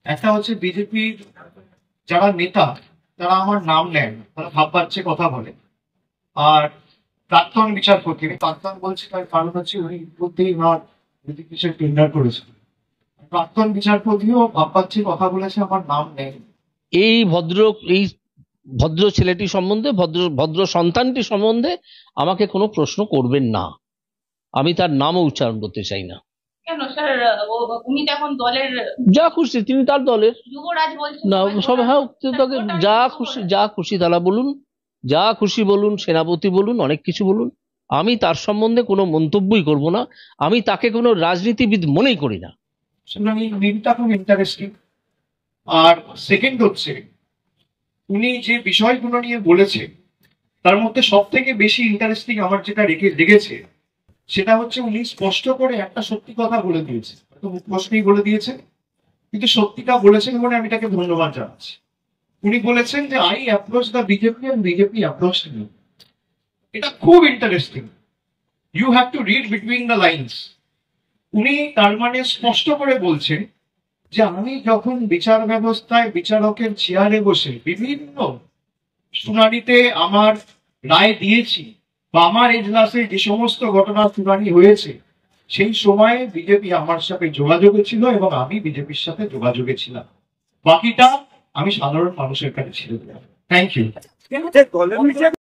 একটা হচ্ছে বিজেপির যারা নেতা তারা আমার নাম নেন, তারা ভাব বাচ্চে কথা বলে। আর প্রাক্তন বিচারপতি, আমি প্রাক্তন বলছি তার কারণ হচ্ছে উনি ইতিমধ্যেই আমার রিজিগনেশন টেন্ডার করেছেন। প্রাক্তন বিচারপতিও ভাব বাচ্চে কথা বলেছে, আমার নাম নেই। এই ভদ্র ছেলেটি সম্বন্ধে, ভদ্র সন্তানটি সম্বন্ধে আমাকে কোনো প্রশ্ন করবেন না। আমি তার নামও উচ্চারণ করতে চাই না। কেন স্যার? উনি তো এখন দলের যা খুশি তিনি তার দলের যুবরাজ বলছেন না সব। হ্যাঁ, তাকে যা খুশি তারা বলুন, যা খুশি বলুন, সেনাপতি বলুন, অনেক কিছু বলুন। আমি তার সম্বন্ধে কোনো মন্তব্যই করব না। আমি তাকে কোনো রাজনীতিবিদ মনেই করি না। সুতরাং এই মিলটা খুব ইন্টারেস্টিং। আর সেকেন্ড হচ্ছে উনি যে বিষয়গুলো নিয়ে বলেছে তার মধ্যে সব থেকে বেশি ইন্টারেস্টিং আমার যেটা লেগেছে সেটা হচ্ছে উনি স্পষ্ট করে একটা সত্যি কথা বলে দিয়েছে, হয়তো মুখোশকেই বলে দিয়েছে, কিন্তু সত্যিটা বলেছেন বলে আমি তাকে ধন্যবাদ জানাচ্ছি। উনি বলেছেন যে I approach the BJP and BJP approach me. এটা খুব interesting. You have to read between the lines. উনি তার মানে স্পষ্ট করে বলছেন যে আমি যখন বিচার ব্যবস্থায় বিচারকের চেয়ারে বসে বিভিন্ন শুনানিতে আমার রায় দিয়েছি বা আমার এজলাসে যে সমস্ত ঘটনা শুনানি হয়েছে সেই সময়ে বিজেপি আমার সাথে যোগাযোগে ছিল এবং আমি বিজেপির সাথে যোগাযোগে ছিলাম। বাকিটা আমি সাধারণ মানুষের কাছে ছেড়ে দিলাম। Thank you.